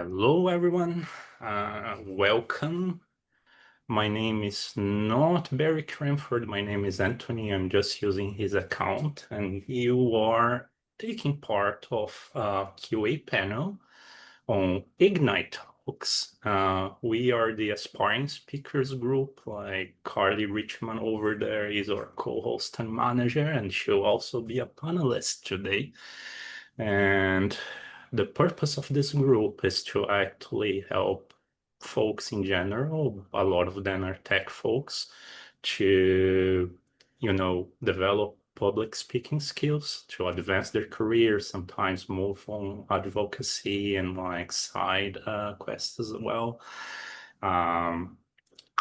Hello, everyone. Welcome. My name is not Barry Cranford. My name is Anthony. I'm just using his account, and you are taking part of a QA panel on Ignite Talks. We are the aspiring speakers group. Like Carly Richman over there is our co-host and manager, and she'll also be a panelist today. And the purpose of this group is to actually help folks in general, a lot of them are tech folks, to, develop public speaking skills, to advance their careers, sometimes move on advocacy and like side quests as well.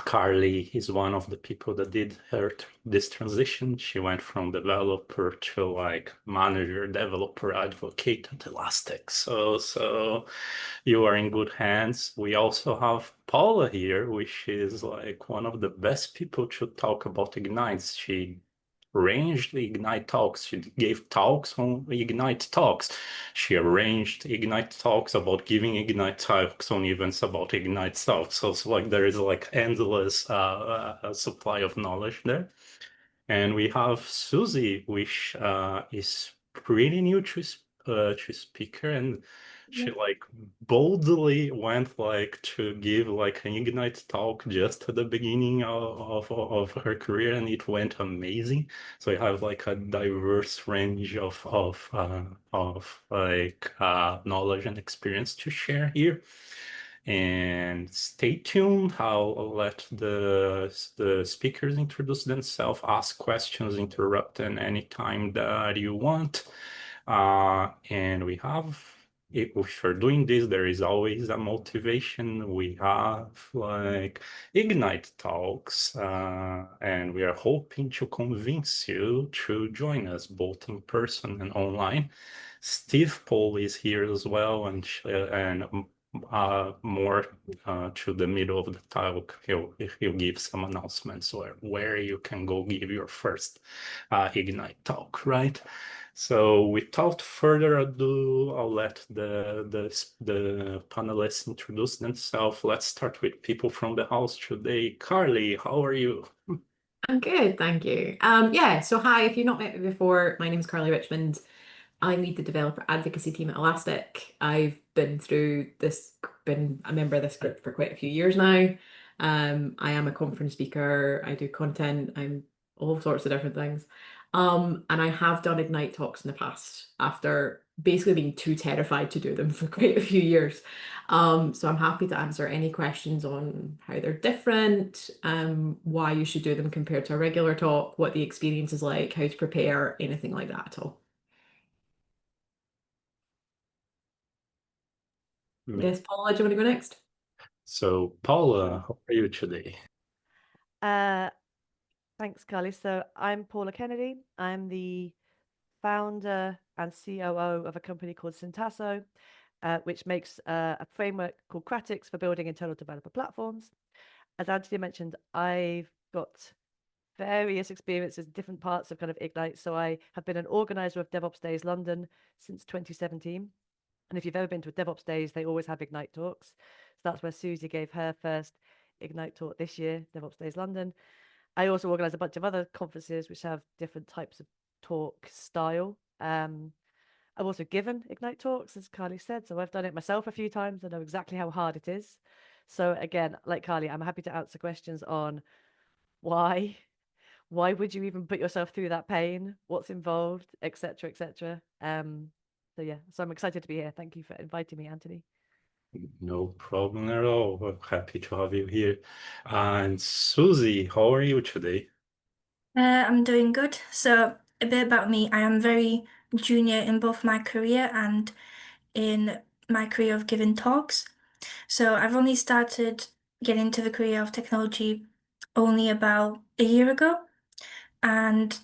Carly is one of the people that did this transition. She went from developer to like manager, developer, advocate at Elastic. So you are in good hands. We also have Paula here, which is like one of the best people to talk about Ignite. She arranged Ignite Talks. She gave talks on Ignite Talks. She arranged Ignite Talks about giving Ignite Talks on events about Ignite Talks. So it's like there is like endless supply of knowledge there. And we have Suzie, which is pretty new to speaker, and she like boldly went like to give like an Ignite talk just at the beginning of her career, and it went amazing. So you have like a diverse range of knowledge and experience to share here. And stay tuned. I'll let the speakers introduce themselves, ask questions, interrupt at any time that you want. And we have, if we're doing this, there is always a motivation. We have like Ignite talks, and we are hoping to convince you to join us both in person and online. Steve Paul is here as well, and more to the middle of the talk, he'll give some announcements where you can go give your first Ignite talk, right? So without further ado, I'll let the panelists introduce themselves. Let's start with people from the house today. Carly, how are you? I'm good, thank you. So hi, if you've not met me before, my name is Carly Richmond. I lead the developer advocacy team at Elastic. I've been a member of this group for quite a few years now. I am a conference speaker, I do content, I'm all sorts of different things. And I have done Ignite talks in the past after basically being too terrified to do them for quite a few years. So I'm happy to answer any questions on how they're different, why you should do them compared to a regular talk, what the experience is like, how to prepare, anything like that at all. Yes, Paula, do you want to go next? So Paula, how are you today? Thanks, Carly. So I'm Paula Kennedy. I'm the founder and COO of a company called Syntasso, which makes a framework called Cratix for building internal developer platforms. As Anthony mentioned, I've got various experiences in different parts of kind of Ignite. So I have been an organizer of DevOpsDays London since 2017. And if you've ever been to a DevOpsDays, they always have Ignite talks. So that's where Suzie gave her first Ignite talk this year, DevOpsDays London. I also organize a bunch of other conferences which have different types of talk style. I've also given Ignite talks, as Carly said, so I've done it myself a few times. I know exactly how hard it is. So again, like Carly, I'm happy to answer questions on why would you even put yourself through that pain, what's involved, etc., etc. So I'm excited to be here. Thank you for inviting me, Anthony. No problem at all. We're happy to have you here. And Suzie, how are you today? I'm doing good. So a bit about me. I am very junior in both my career and in my career of giving talks. So I've only started getting into the career of technology only about a year ago. And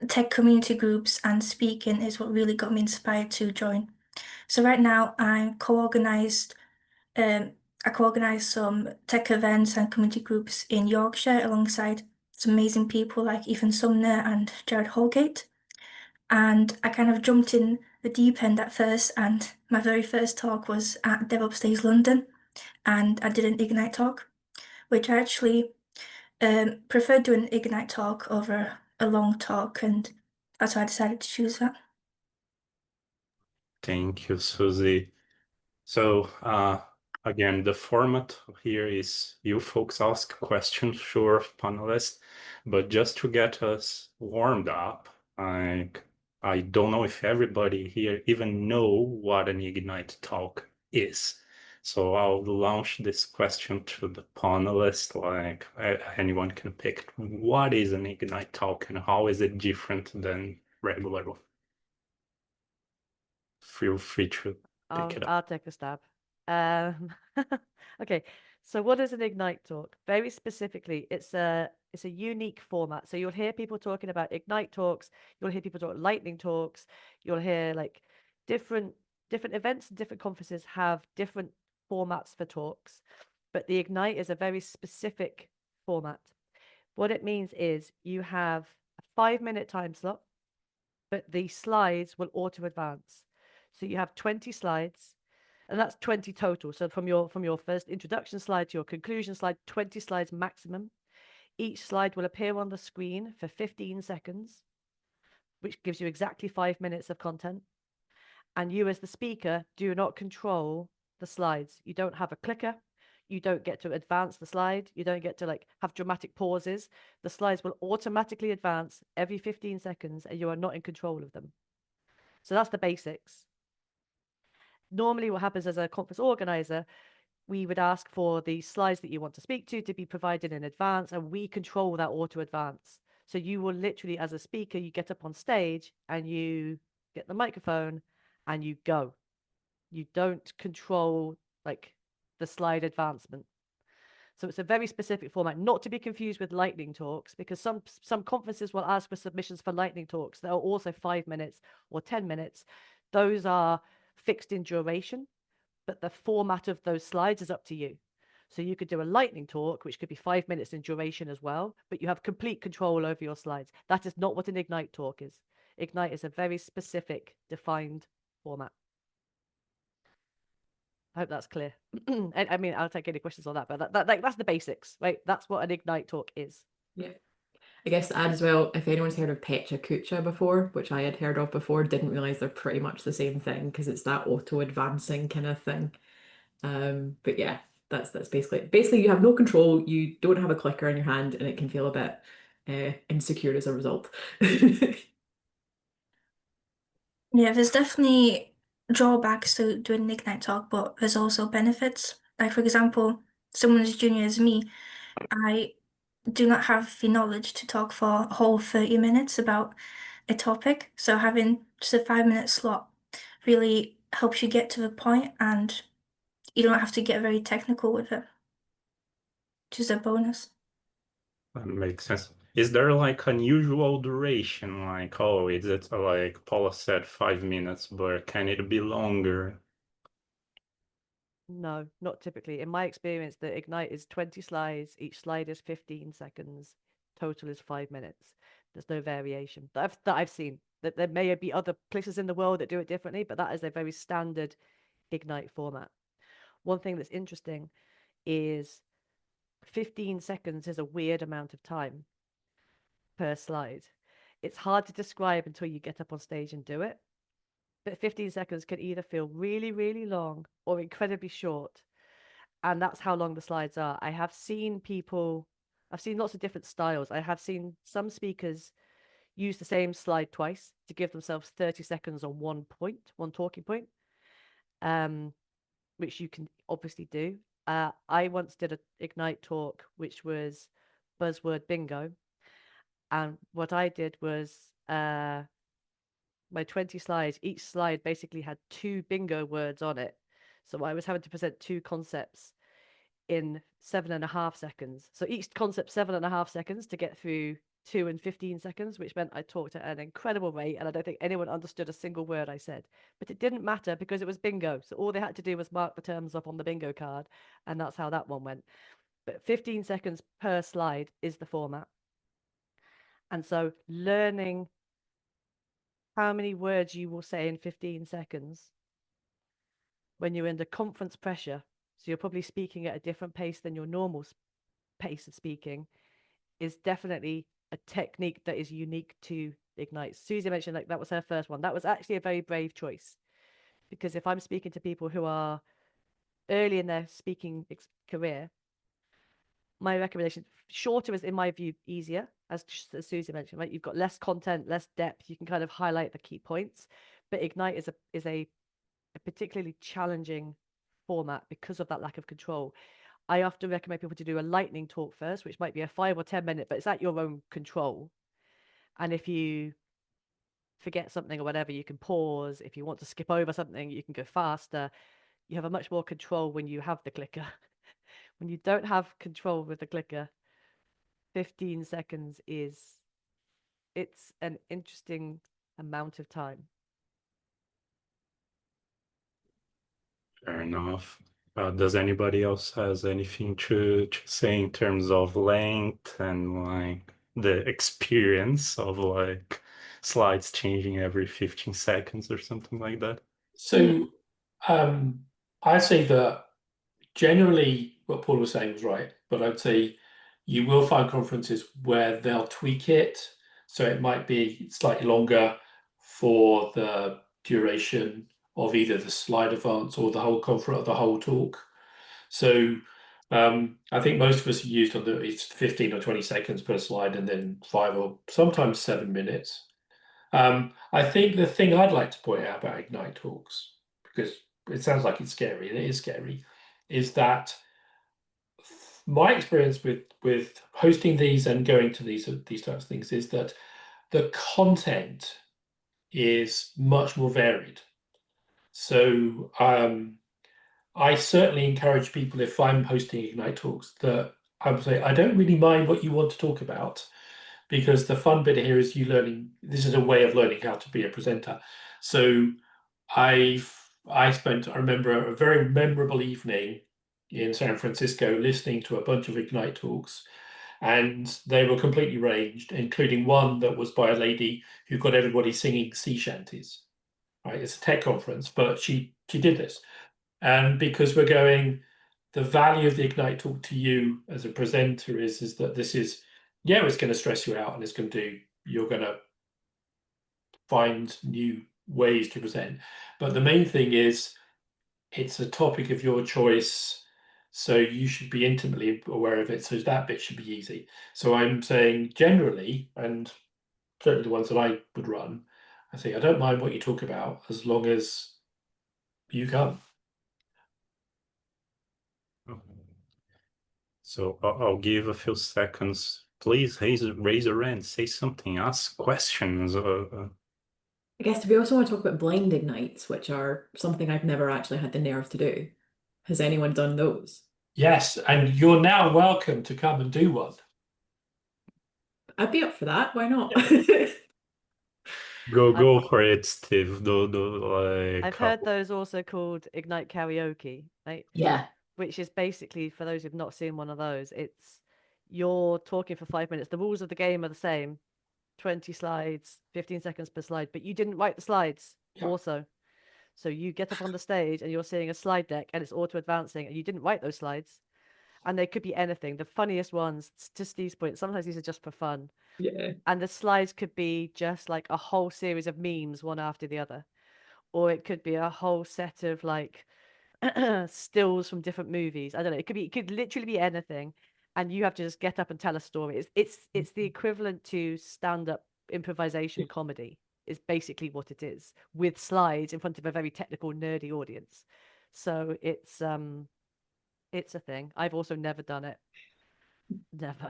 tech community groups and speaking is what really got me inspired to join. So right now I co-organize some tech events and community groups in Yorkshire alongside some amazing people like Ethan Sumner and Jared Holgate. And I kind of jumped in the deep end at first, and my very first talk was at DevOpsDays London, and I did an Ignite talk, which I actually preferred doing an Ignite talk over a long talk, and that's why I decided to choose that. Thank you, Susie. So again, the format here is you folks ask questions, sure, panelists, but just to get us warmed up, I don't know if everybody here even know what an Ignite talk is. So I'll launch this question to the panelists, like anyone can pick what is an Ignite talk and how is it different than regular one? Feel free to pick it up. I'll take a stab. Okay, so what is an Ignite talk? Very specifically, it's a unique format. So you'll hear people talking about Ignite talks, you'll hear people talk lightning talks, you'll hear like different events and different conferences have different formats for talks, but the Ignite is a very specific format. What it means is you have a 5-minute time slot, but the slides will auto advance. So you have 20 slides, and that's 20 total. So from your first introduction slide to your conclusion slide, 20 slides maximum. Each slide will appear on the screen for 15 seconds, which gives you exactly 5 minutes of content. And you as the speaker do not control the slides. You don't have a clicker. You don't get to advance the slide. You don't get to like have dramatic pauses. The slides will automatically advance every 15 seconds and you are not in control of them. So that's the basics. Normally what happens as a conference organizer, we would ask for the slides that you want to speak to be provided in advance, and we control that auto advance. So you will literally, as a speaker, you get up on stage and you get the microphone and you go. You don't control like the slide advancement. So it's a very specific format, not to be confused with lightning talks, because some conferences will ask for submissions for lightning talks that are also 5 minutes or 10 minutes. Those are fixed in duration, but the format of those slides is up to you. So you could do a lightning talk, which could be 5 minutes in duration as well, but you have complete control over your slides. That is not what an Ignite talk is. Ignite is a very specific, defined format. I hope that's clear. I mean, I'll take any questions on that, but that's the basics, right? That's what an Ignite talk is. Yeah. I guess to add as well, if anyone's heard of Pecha Kucha before, which I had heard of before, didn't realize they're pretty much the same thing because it's that auto advancing kind of thing. But yeah, that's basically you have no control, you don't have a clicker in your hand, and it can feel a bit insecure as a result. Yeah, there's definitely drawbacks to doing an Ignite talk, but there's also benefits. Like, for example, someone as junior as me, I do not have the knowledge to talk for a whole 30 minutes about a topic. So having just a 5-minute slot really helps you get to the point and you don't have to get very technical with it, which is a bonus. That makes sense. Is there like unusual duration? Like, oh, is it like Paula said 5 minutes, but can it be longer? No, not typically. In my experience, the Ignite is 20 slides. Each slide is 15 seconds. Total is 5 minutes. There's no variation that I've seen. That there may be other places in the world that do it differently, but that is a very standard Ignite format. One thing that's interesting is 15 seconds is a weird amount of time per slide. It's hard to describe until you get up on stage and do it. But 15 seconds can either feel really, really long or incredibly short. And that's how long the slides are. I've seen lots of different styles. I have seen some speakers use the same slide twice to give themselves 30 seconds on one talking point, which you can obviously do. I once did an Ignite talk, which was buzzword bingo. And what I did was my 20 slides, each slide basically had 2 bingo words on it. So I was having to present 2 concepts in 7.5 seconds. So each concept 7.5 seconds to get through 2 and 15 seconds, which meant I talked at an incredible rate, and I don't think anyone understood a single word I said. But it didn't matter because it was bingo. So all they had to do was mark the terms up on the bingo card, and that's how that one went. But 15 seconds per slide is the format. And so learning how many words you will say in 15 seconds when you're under conference pressure. So you're probably speaking at a different pace than your normal pace of speaking, is definitely a technique that is unique to Ignite. Suzie mentioned like that was her first one. That was actually a very brave choice, because if I'm speaking to people who are early in their speaking career, my recommendation, shorter is in my view easier, as Suzie mentioned, right? You've got less content, less depth, you can kind of highlight the key points, but Ignite is a particularly challenging format because of that lack of control. I often recommend people to do a lightning talk first, which might be a 5 or 10 minute, but it's at your own control. And if you forget something or whatever, you can pause. If you want to skip over something, you can go faster. You have a much more control when you have the clicker. When you don't have control with the clicker, 15 seconds it's an interesting amount of time. Fair enough. Does anybody else has anything to say in terms of length and like the experience of like slides changing every 15 seconds or something like that? So I say that generally what Paul was saying was right, but I'd say you will find conferences where they'll tweak it. So it might be slightly longer for the duration of either the slide advance or the whole conference, the whole talk. So I think most of us are used on it's 15 or 20 seconds per slide and then 5 or sometimes 7 minutes. I think the thing I'd like to point out about Ignite talks, because it sounds like it's scary, and it is scary, is that my experience with hosting these and going to these types of things is that the content is much more varied. So I certainly encourage people, if I'm hosting Ignite talks, that I would say I don't really mind what you want to talk about, because the fun bit here is you learning. This is a way of learning how to be a presenter. So I remember a very memorable evening in San Francisco listening to a bunch of Ignite talks, and they were completely ranged, including one that was by a lady who got everybody singing sea shanties. Right, it's a tech conference, but she did this, and because we're going, the value of the Ignite talk to you as a presenter is that this is, yeah, it's going to stress you out, and it's going to do, you're going to find new ways to present. But the main thing is it's a topic of your choice, so you should be intimately aware of it. So that bit should be easy. So I'm saying generally, and certainly the ones that I would run, I say I don't mind what you talk about as long as you come. So I'll give a few seconds. Please raise your hand, say something, ask questions. I guess we also want to talk about blind ignites, which are something I've never actually had the nerve to do. Has anyone done those? Yes, and you're now welcome to come and do one. I'd be up for that. Why not? Go for it, Steve. Like I've heard those also called Ignite Karaoke, right? Yeah. Which is basically, for those who've not seen one of those, it's you're talking for 5 minutes. The rules of the game are the same. 20 slides, 15 seconds per slide, but you didn't write the slides also. So you get up on the stage and you're seeing a slide deck and it's auto advancing and you didn't write those slides. And they could be anything. The funniest ones, to Steve's point, sometimes these are just for fun. Yeah. And the slides could be just like a whole series of memes, one after the other. Or it could be a whole set of like stills from different movies. I don't know. It could literally be anything. And you have to just get up and tell a story. It's the equivalent to stand-up improvisation comedy, is basically what it is, with slides in front of a very technical, nerdy audience. So it's a thing. I've also never done it. Never.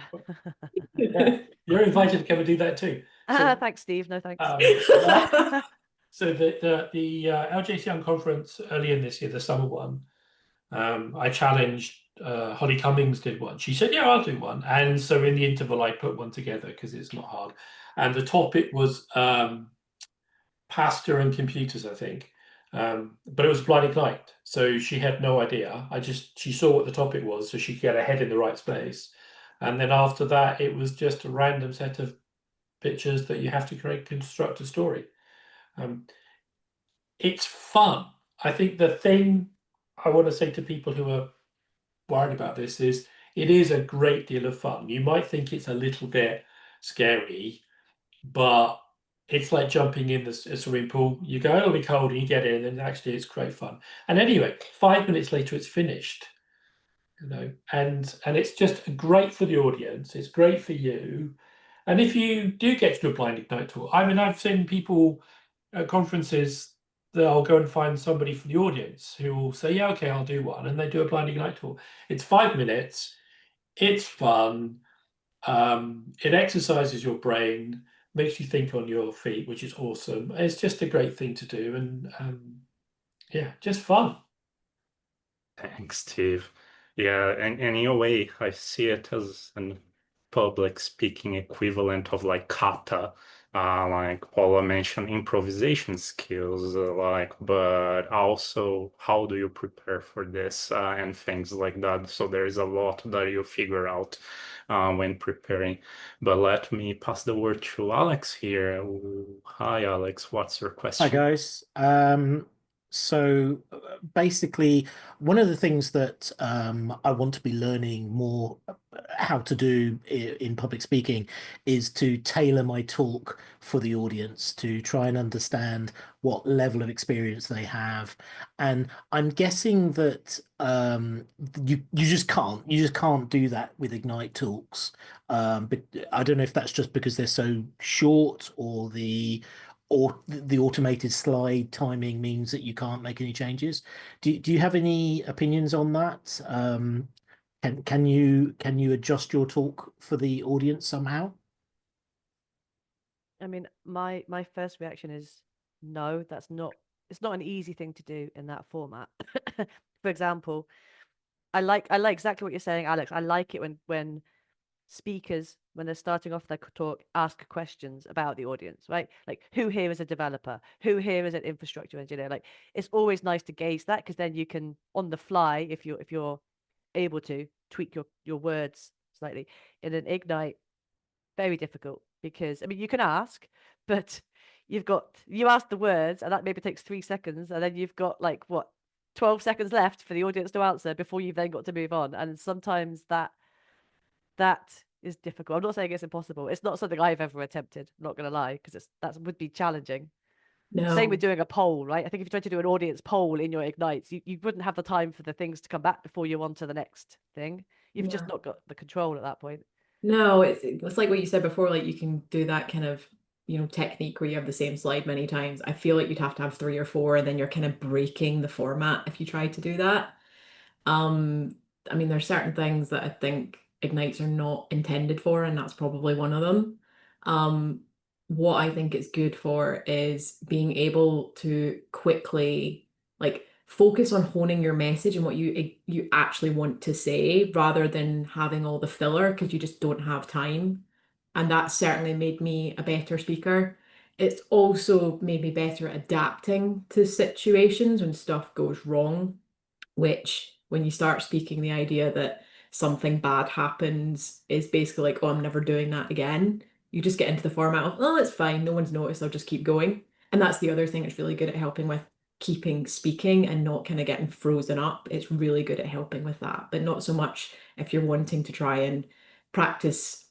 Yeah, you're invited to come and do that too. So, thanks, Steve. No thanks. So the LJC Young conference earlier in this year, the summer one, I challenged Holly Cummings did one. She said, yeah, I'll do one. And so in the interval, I put one together because it's not hard. And the topic was pasta and computers, I think. But it was blind Ignite. So she had no idea. She saw what the topic was, so she could get her head in the right space. And then after that, it was just a random set of pictures that you have to construct a story. It's fun. I think the thing I want to say to people who are worried about this is it is a great deal of fun. You might think it's a little bit scary, but it's like jumping in a swimming pool. You go, it'll be cold, and you get in, and actually it's great fun. And anyway, 5 minutes later, it's finished. You know, and it's just great for the audience. It's great for you. And if you do get to do a blind ignite talk, I mean, I've seen people at conferences, they'll go and find somebody from the audience who will say, yeah, okay, I'll do one. And they do a blind ignite talk. It's 5 minutes. It's fun. It exercises your brain, makes you think on your feet, which is awesome. It's just a great thing to do. And yeah, just fun. Thanks, Steve. Yeah, and in a way, I see it as a public speaking equivalent of like kata. Like Paula mentioned, improvisation skills, but also how do you prepare for this and things like that. So there is a lot that you figure out when preparing. But let me pass the word to Alex here. Hi, Alex. What's your question? Hi, guys. So basically, one of the things that I want to be learning more how to do in public speaking is to tailor my talk for the audience to try and understand what level of experience they have. And I'm guessing that you just can't do that with Ignite talks. But I don't know if that's just because they're so short or the automated slide timing means that you can't make any changes. Do you have any opinions on that? Can you adjust your talk for the audience somehow? I mean, my first reaction is no, it's not an easy thing to do in that format. For example, I like exactly what you're saying, Alex. I like it when speakers, when they're starting off their talk, ask questions about the audience, right? Like, who here is a developer? Who here is an infrastructure engineer? Like, it's always nice to gauge that, because then you can, on the fly, if you're able to, tweak your words slightly. In an Ignite, very difficult, because I mean, you can ask, but you ask the words, and that maybe takes 3 seconds, and then you've got like 12 seconds left for the audience to answer before you've then got to move on. And sometimes that is difficult. I'm not saying it's impossible. It's not something I've ever attempted, I'm not going to lie, because that would be challenging. No. Same with doing a poll, right? I think if you tried to do an audience poll in your Ignites, you wouldn't have the time for the things to come back before you're on to the next thing. You've just not got the control at that point. No, it's like what you said before, like you can do that kind of, technique where you have the same slide many times. I feel like you'd have to have 3 or 4, and then you're kind of breaking the format if you try to do that. I mean, there's certain things that I think Ignites are not intended for, and that's probably one of them. What I think it's good for is being able to quickly focus on honing your message and what you actually want to say, rather than having all the filler, because you just don't have time. And that certainly made me a better speaker. It's also made me better at adapting to situations when stuff goes wrong, which when you start speaking, the idea that something bad happens is basically like, oh, I'm never doing that again. You just get into the format of, oh, it's fine, no one's noticed, I'll just keep going. And that's the other thing that's really good at helping with keeping speaking and not kind of getting frozen up. It's really good at helping with that, but not so much if you're wanting to try and practice,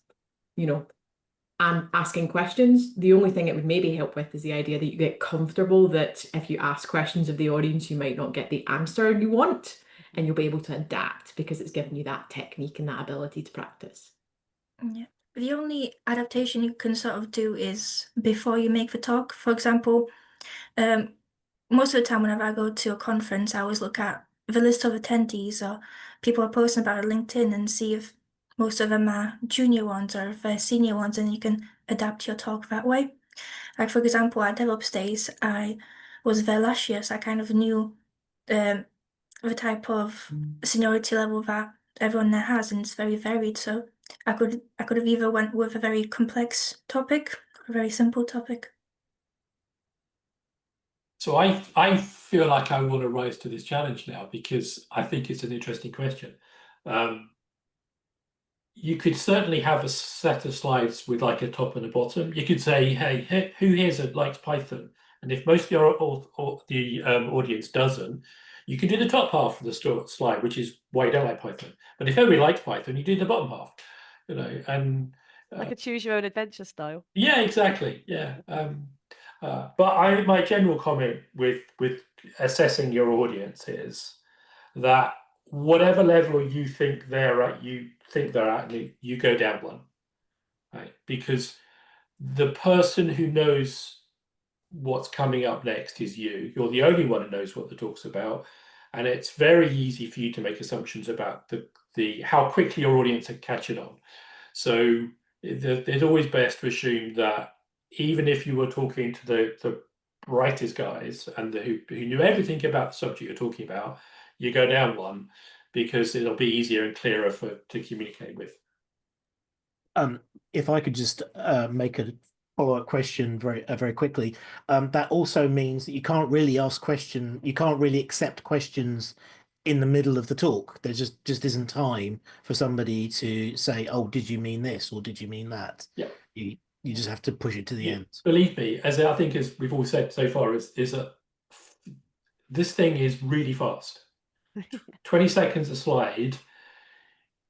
and asking questions. The only thing it would maybe help with is the idea that you get comfortable that if you ask questions of the audience, you might not get the answer you want, and you'll be able to adapt because it's given you that technique and that ability to practice. Yeah. The only adaptation you can sort of do is before you make the talk. For example, most of the time whenever I go to a conference, I always look at the list of attendees or people are posting about it on LinkedIn and see if most of them are junior ones or if they're senior ones, and you can adapt your talk that way. Like, for example, at DevOpsDays, I was there last year, so I kind of knew the type of seniority level that everyone there has, and it's very varied. So I could have either went with a very complex topic or a very simple topic. So I feel like I want to rise to this challenge now, because I think it's an interesting question. You could certainly have a set of slides with like a top and a bottom. You could say, hey, who here likes Python? And if most of your audience doesn't, you can do the top half of the slide, which is why you don't like Python. But if everybody likes Python, you do the bottom half, you know, and like a choose your own adventure style. yeah, exactly. Yeah. But my general comment with assessing your audience is that whatever level you think they're at, you go down one, right? Because the person who knows what's coming up next is you. You're the only one who knows what the talk's about, and it's very easy for you to make assumptions about the how quickly your audience are catching on. So it's always best to assume that even if you were talking to the brightest guys and who knew everything about the subject you're talking about, you go down one, because it'll be easier and clearer to communicate with. If I could just make a follow-up question very quickly, that also means that you can't really accept questions in the middle of the talk. There just isn't time for somebody to say, "Oh, did you mean this?" or "Did you mean that?" Yeah. You just have to push it to the end. Believe me, as I think as we've all said so far, is that this thing is really fast. 20 seconds a slide.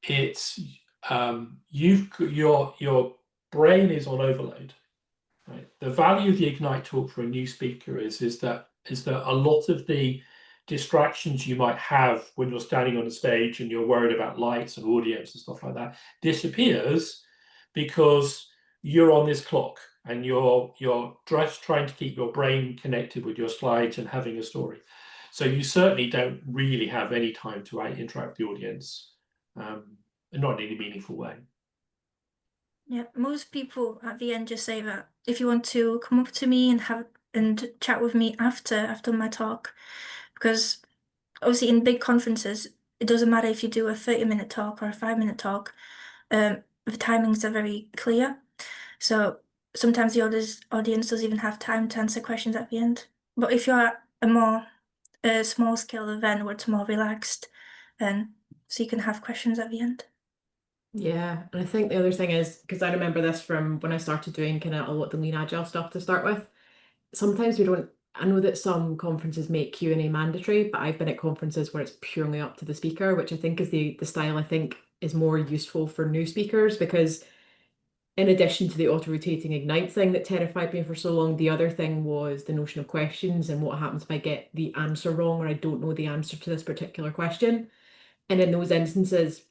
It's your brain is on overload. Right? The value of the Ignite talk for a new speaker is that a lot of the distractions you might have when you're standing on a stage and you're worried about lights and audience and stuff like that disappears, because you're on this clock and you're just trying to keep your brain connected with your slides and having a story. So you certainly don't really have any time to interact with the audience, not in any meaningful way. Yeah, most people at the end just say that if you want to come up to me and chat with me after my talk, because obviously in big conferences, it doesn't matter if you do a 30-minute talk or a 5-minute talk, the timings are very clear. So sometimes the audience doesn't even have time to answer questions at the end. But if you're at a more small scale event where it's more relaxed, then so you can have questions at the end. Yeah, and I think the other thing is, because I remember this from when I started doing kind of a lot of the lean agile stuff to start with, sometimes we don't, I know that some conferences make Q&A mandatory, but I've been at conferences where it's purely up to the speaker, which I think is the style I think is more useful for new speakers, because in addition to the auto-rotating Ignite thing that terrified me for so long, the other thing was the notion of questions and what happens if I get the answer wrong or I don't know the answer to this particular question. And in those instances,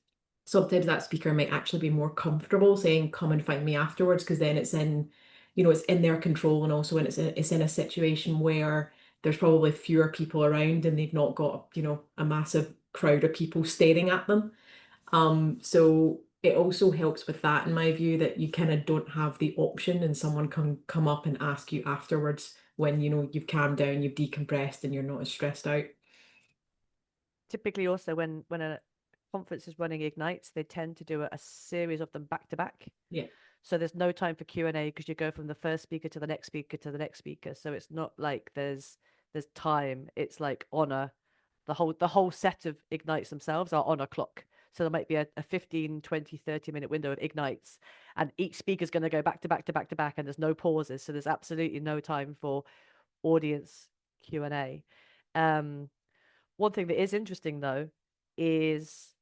sometimes that speaker might actually be more comfortable saying, "Come and find me afterwards," because then it's in, it's in their control, and also when it's in a situation where there's probably fewer people around and they've not got, a massive crowd of people staring at them. So it also helps with that, in my view, that you kind of don't have the option and someone can come up and ask you afterwards when, you've calmed down, you've decompressed, and you're not as stressed out. Typically also when a conference is running Ignites, they tend to do a series of them back to back. Yeah. So there's no time for Q&A because you go from the first speaker to the next speaker to the next speaker. So it's not like there's time. It's like the whole set of Ignites themselves are on a clock. So there might be a 15, 20, 30-minute window of Ignites, and each speaker's going to go back to back to back to back, and there's no pauses. So there's absolutely no time for audience Q&A. One thing that is interesting, though, is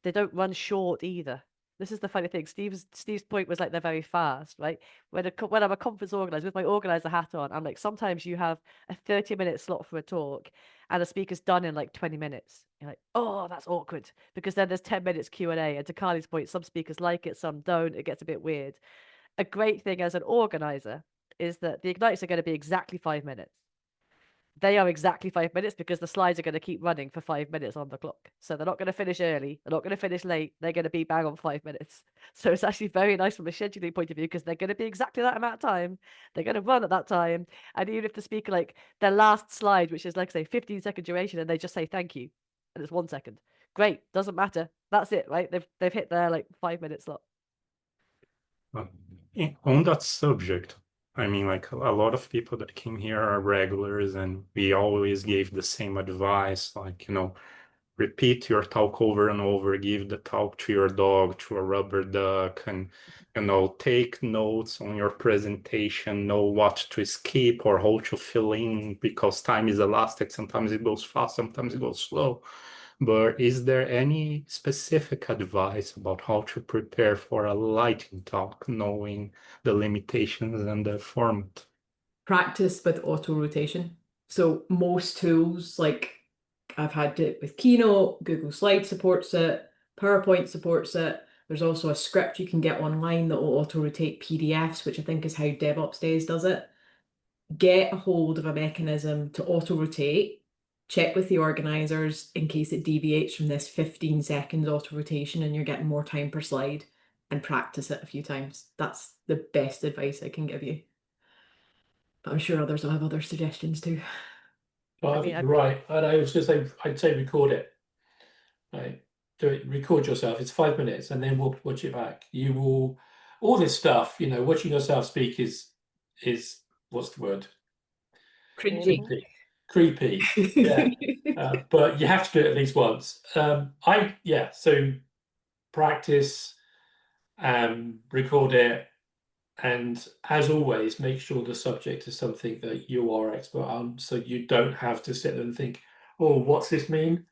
they don't run short either. This is the funny thing. Steve's point was like they're very fast, right? When I'm a conference organizer with my organizer hat on, I'm like, sometimes you have a 30-minute slot for a talk and a speaker's done in like 20 minutes. You're like, oh, that's awkward, because then there's 10 minutes Q&A. And to Carly's point, some speakers like it, some don't. It gets a bit weird. A great thing as an organizer is that the Ignites are going to be exactly 5 minutes. They are exactly 5 minutes because the slides are going to keep running for 5 minutes on the clock. So they're not going to finish early. They're not going to finish late. They're going to be bang on 5 minutes. So it's actually very nice from a scheduling point of view, because they're going to be exactly that amount of time. They're going to run at that time. And even if the speaker, like their last slide, which is like, say, 15-second duration, and they just say thank you, and it's 1 second. Great. Doesn't matter. That's it, right? They've hit their like 5-minute slot. On that subject, I mean, like a lot of people that came here are regulars, and we always gave the same advice, like, repeat your talk over and over, give the talk to your dog, to a rubber duck, and take notes on your presentation, know what to skip or how to fill in, because time is elastic. Sometimes it goes fast, sometimes it goes slow. But is there any specific advice about how to prepare for a lightning talk, knowing the limitations and the format? Practice with auto rotation. So most tools, like I've had it with Keynote, Google Slides supports it, PowerPoint supports it. There's also a script you can get online that will auto rotate PDFs, which I think is how DevOpsDays does it. Get a hold of a mechanism to auto rotate. Check with the organisers in case it deviates from this 15 seconds auto rotation and you're getting more time per slide, and practice it a few times. That's the best advice I can give you. But I'm sure others will have other suggestions too. Well, I think you're right. And I was going to say, I'd say record it. Right? Do it, record yourself. It's 5 minutes, and then we'll watch it back. You will, all this stuff, watching yourself speak is what's the word? Cringy. Creepy. Yeah. But you have to do it at least once. So practice, record it, and as always, make sure the subject is something that you are expert on, so you don't have to sit there and think, oh, what's this mean?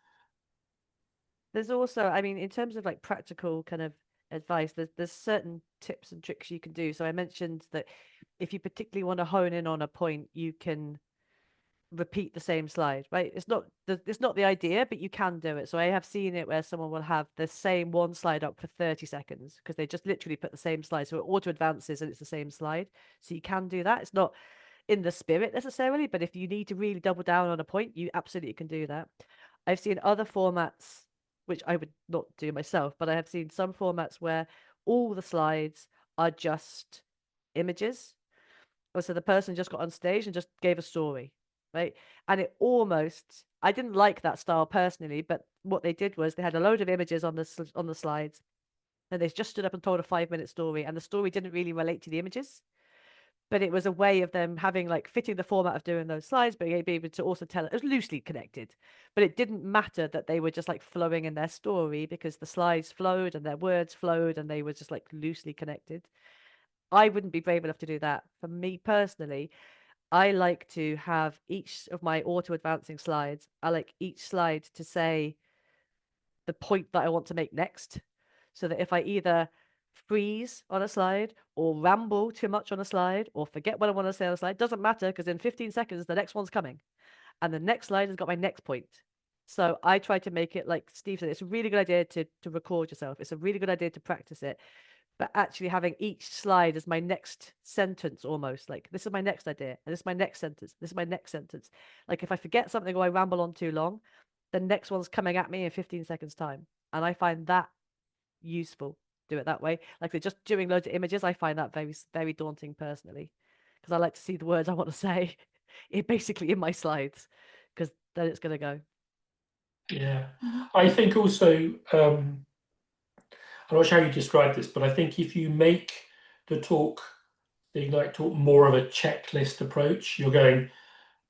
There's also, I mean, in terms of like practical kind of advice, there's certain tips and tricks you can do. So I mentioned that if you particularly want to hone in on a point, you can repeat the same slide, right? It's not the idea, but you can do it. So I have seen it where someone will have the same one slide up for 30 seconds because they just literally put the same slide. So it auto advances and it's the same slide. So you can do that. It's not in the spirit necessarily, but if you need to really double down on a point, you absolutely can do that. I've seen other formats, which I would not do myself, but I have seen some formats where all the slides are just images. So the person just got on stage and just gave a story, right? And it almost, I didn't like that style personally, but what they did was they had a load of images on the slides, and they just stood up and told a 5-minute story, and the story didn't really relate to the images, but it was a way of them having like fitting the format of doing those slides, but be able to also tell it was loosely connected. But it didn't matter that they were just like flowing in their story because the slides flowed and their words flowed and they were just like loosely connected. I wouldn't be brave enough to do that. For me personally, I like to have each of my auto advancing slides, I like each slide to say the point that I want to make next. So that if I either freeze on a slide or ramble too much on a slide or forget what I want to say on a slide, doesn't matter, because in 15 seconds, the next one's coming. And the next slide has got my next point. So I try to make it, like Steve said, it's a really good idea to record yourself. It's a really good idea to practice it. But actually having each slide as my next sentence, almost like this is my next idea, and this is my next sentence, this is my next sentence. Like if I forget something or I ramble on too long, the next one's coming at me in 15 seconds time. And I find that useful. Do it that way. Like they're just doing loads of images. I find that very, very daunting personally, because I like to see the words I want to say basically in my slides, because then it's going to go. Yeah. I think also, I'm not sure how you describe this, but I think if you make the Ignite talk more of a checklist approach, you're going,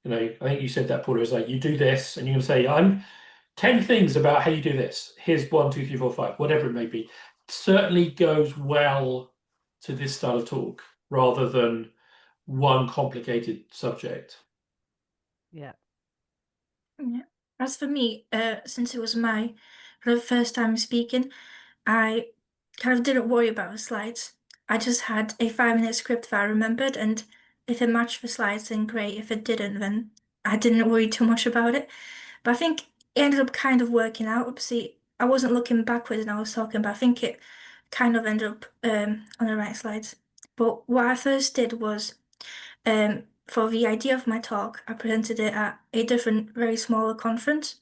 I think you said that, Paula, is like you do this and you're going to say, I'm 10 things about how you do this. Here's 1, 2, 3, 4, 5, whatever it may be. Certainly goes well to this style of talk rather than one complicated subject. Yeah. Yeah. As for me, since it was my first time speaking, I kind of didn't worry about the slides. I just had a 5-minute script that I remembered, and if it matched the slides, then great. If it didn't, then I didn't worry too much about it. But I think it ended up kind of working out. Obviously, I wasn't looking backwards and I was talking, but I think it kind of ended up on the right slides. But what I first did was, for the idea of my talk, I presented it at a different, very smaller conference,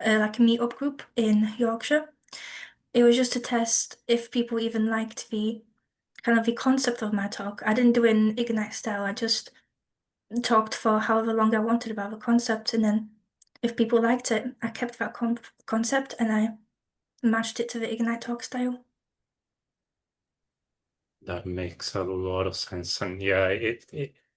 like a meetup group in Yorkshire. It was just to test if people even liked the kind of the concept of my talk. I didn't do it in Ignite style. I just talked for however long I wanted about the concept, and then if people liked it, I kept that concept and I matched it to the Ignite talk style. That makes a lot of sense, and yeah, it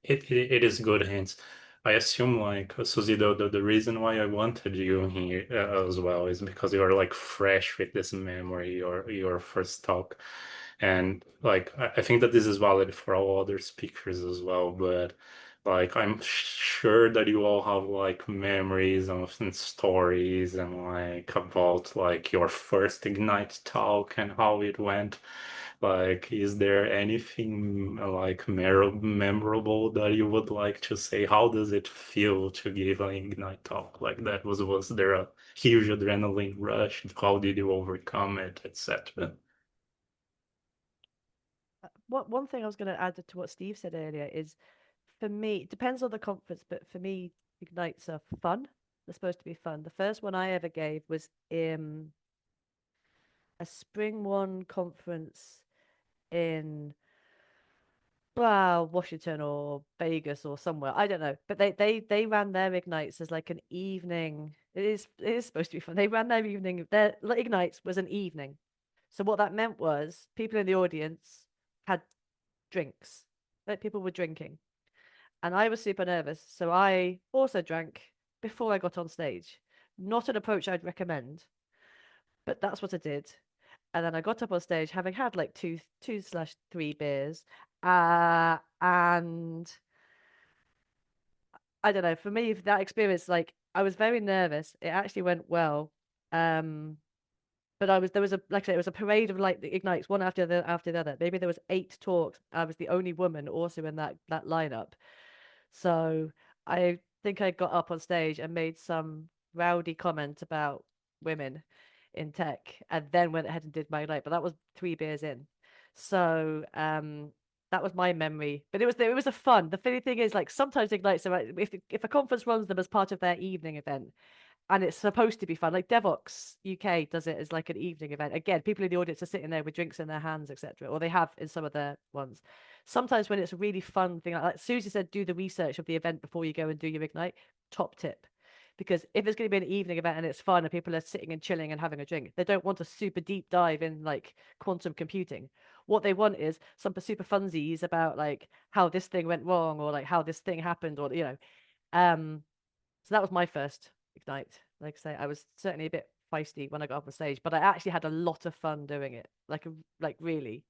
is good hints. I assume like Suzie, the reason why I wanted you here as well is because you're like fresh with this memory, your first talk, and like I think that this is valid for all other speakers as well. But like I'm sure that you all have like memories and stories and like about like your first Ignite talk and how it went. Like, is there anything like memorable that you would like to say? How does it feel to give an Ignite talk like that? Was there a huge adrenaline rush? How did you overcome it, etc.? One thing I was going to add to what Steve said earlier is, for me, it depends on the conference, but for me, Ignites are fun. They're supposed to be fun. The first one I ever gave was in a Spring One conference in Washington or Vegas or somewhere. I don't know. But they ran their Ignites as like an evening. It is supposed to be fun. They ran their evening. Their Ignites was an evening. So what that meant was people in the audience had drinks. Like people were drinking. And I was super nervous. So I also drank before I got on stage. Not an approach I'd recommend, but that's what I did. And then I got up on stage having had like two/3 beers. And I don't know, for me, that experience, like I was very nervous. It actually went well. But there was like I said, it was a parade of like the Ignites, one after the other. Maybe there was 8 talks. I was the only woman also in that lineup. So I think I got up on stage and made some rowdy comment about women in tech, and then went ahead and did my Ignite. But that was 3 beers in. So that was my memory. But it was a fun. The funny thing is, like sometimes Ignites are if a conference runs them as part of their evening event, and it's supposed to be fun. Like DevOps UK does it as like an evening event. Again, people in the audience are sitting there with drinks in their hands, etc., or they have in some of their ones. Sometimes when it's a really fun thing, like Suzie said, do the research of the event before you go and do your Ignite. Top tip. Because if it's going to be an evening event and it's fun and people are sitting and chilling and having a drink, they don't want a super deep dive in like quantum computing. What they want is some super funsies about like how this thing went wrong or like how this thing happened, or so that was my first Ignite. Like I say, I was certainly a bit feisty when I got up on stage, but I actually had a lot of fun doing it. Like really.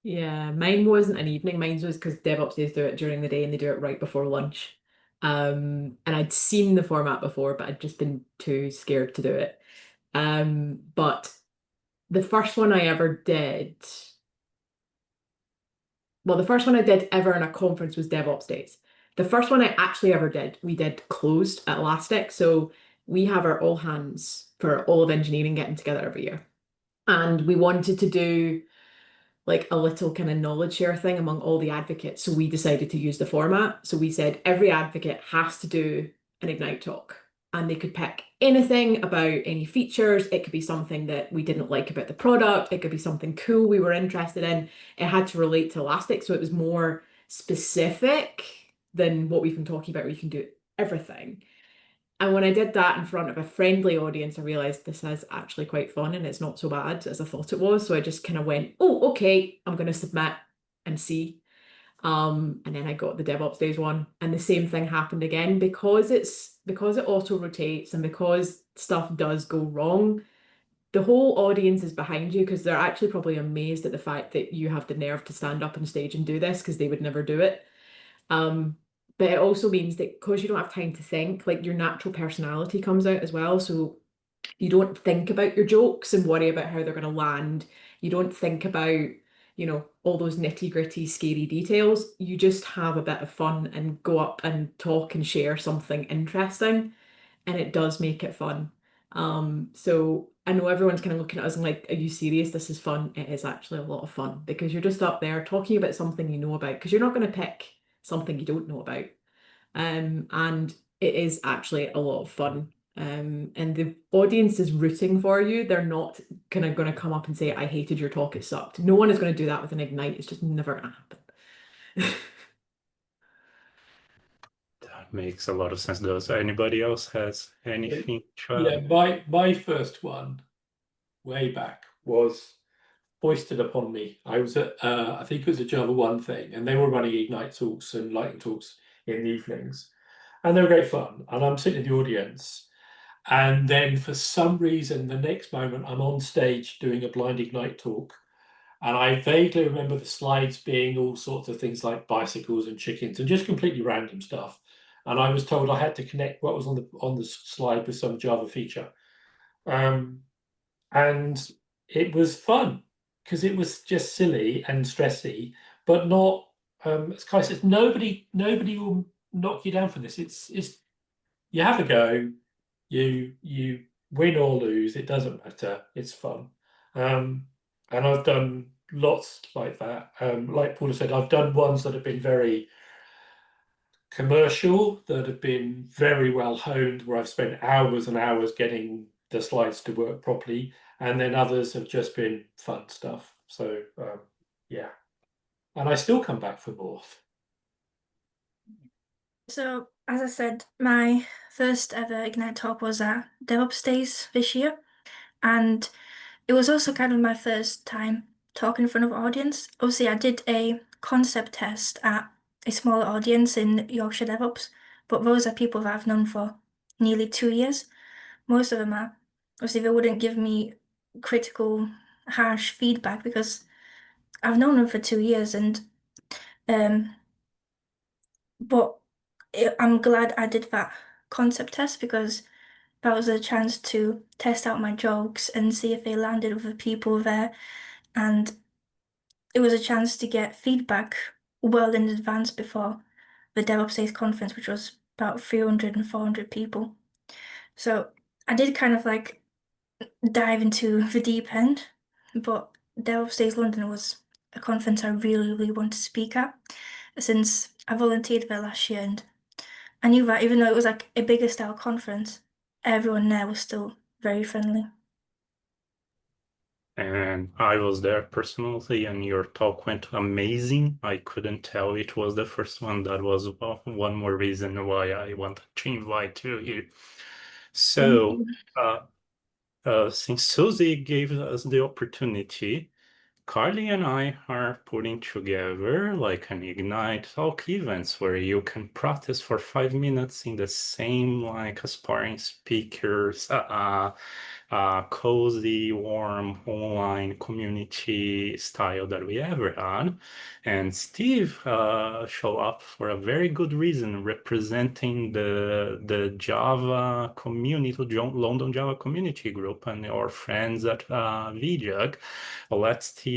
Yeah, mine wasn't an evening. Mine was because DevOpsDays do it during the day and they do it right before lunch. And I'd seen the format before, but I'd just been too scared to do it. But the first one I ever did, well, the first one I did ever in a conference was DevOpsDays. The first one I actually ever did, we did closed at Elastic. So we have our all hands for all of engineering getting together every year. And we wanted to do like a little kind of knowledge share thing among all the advocates. So we decided to use the format. So we said every advocate has to do an Ignite talk, and they could pick anything about any features. It could be something that we didn't like about the product. It could be something cool we were interested in. It had to relate to Elastic. So it was more specific than what we've been talking about, where you can do everything. And when I did that in front of a friendly audience, I realized this is actually quite fun and it's not so bad as I thought it was. So I just kind of went, oh, okay, I'm going to submit and see. And then I got the DevOpsDays one, and the same thing happened again because it auto rotates and because stuff does go wrong. The whole audience is behind you because they're actually probably amazed at the fact that you have the nerve to stand up on stage and do this because they would never do it. But it also means that because you don't have time to think, like your natural personality comes out as well. So you don't think about your jokes and worry about how they're going to land. You don't think about, all those nitty-gritty, scary details. You just have a bit of fun and go up and talk and share something interesting. And it does make it fun. So I know everyone's kind of looking at us and like, are you serious? This is fun. It is actually a lot of fun because you're just up there talking about something you know about, because you're not going to pick something you don't know about. And it is actually a lot of fun. And the audience is rooting for you. They're not kind of going to come up and say, I hated your talk, it sucked. No one is going to do that with an Ignite. It's just never going to happen. That makes a lot of sense. Does anybody else has anything to Yeah, add? my first one way back was foisted upon me. I was at I think it was a Java 1 thing, and they were running Ignite talks and Lightning talks in the evenings. And they were great fun. And I'm sitting in the audience. And then for some reason, the next moment, I'm on stage doing a blind Ignite talk. And I vaguely remember the slides being all sorts of things like bicycles and chickens and just completely random stuff. And I was told I had to connect what was on the slide with some Java feature. And it was fun because it was just silly and stressy, but not, as Kai says, nobody will knock you down for this. It's you have a go, you win or lose, it doesn't matter. It's fun. And I've done lots like that. Like Paula said, I've done ones that have been very commercial, that have been very well honed, where I've spent hours and hours getting the slides to work properly, and then others have just been fun stuff. So yeah, and I still come back for more. So, as I said, my first ever Ignite talk was at DevOpsDays this year, and it was also kind of my first time talking in front of an audience. Obviously, I did a concept test at a smaller audience in Yorkshire DevOps, but those are people that I've known for nearly 2 years. Most of them are, obviously, they wouldn't give me critical, harsh feedback because I've known them for 2 years, and but I'm glad I did that concept test because that was a chance to test out my jokes and see if they landed with the people there. And it was a chance to get feedback well in advance before the DevOpsDays conference, which was about 300 and 400 people. So I did kind of like dive into the deep end, but DevOpsDays London was a conference I really, really want to speak at since I volunteered there last year, and I knew that even though it was like a bigger style conference, everyone there was still very friendly. And I was there personally, and your talk went amazing. I couldn't tell it was the first one. That was one more reason why I wanted to invite you here. So, since Suzie gave us the opportunity, Carly and I are putting together like an Ignite talk events where you can practice for 5 minutes in the same like aspiring speakers, cozy, warm online community style that we ever had. And Steve showed up for a very good reason, representing the Java community, London Java community group, and our friends at VJug. Let Steve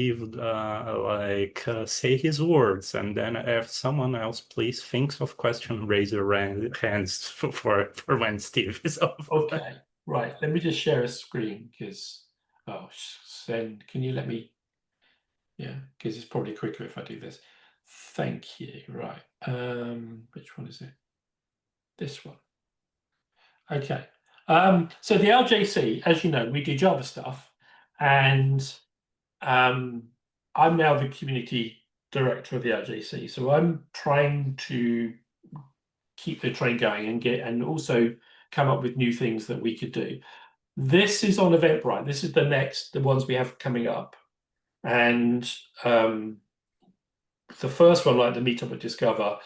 say his words, and then if someone else please thinks of question, raise your hands for when Steve is off. Okay, right. Let me just share a screen because send. Can you let me? Yeah, because it's probably quicker if I do this. Thank you. Right. Which one is it? This one. Okay. So the LJC, as you know, we do Java stuff, and I'm now the community director of the LJC. So I'm trying to keep the train going and also come up with new things that we could do. This is on Eventbrite. This is the ones we have coming up. And the first one, like the meetup at Discover,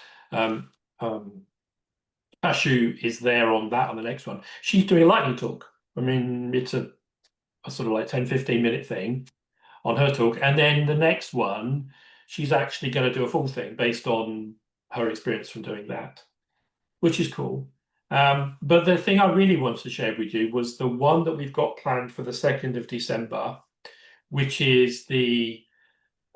Ashu is there on that, on the next one. She's doing a lightning talk. I mean, it's a sort of like 10-15 minute thing on her talk. And then the next one, she's actually going to do a full thing based on her experience from doing that, which is cool. But the thing I really wanted to share with you was the one that we've got planned for the 2nd of December, which is the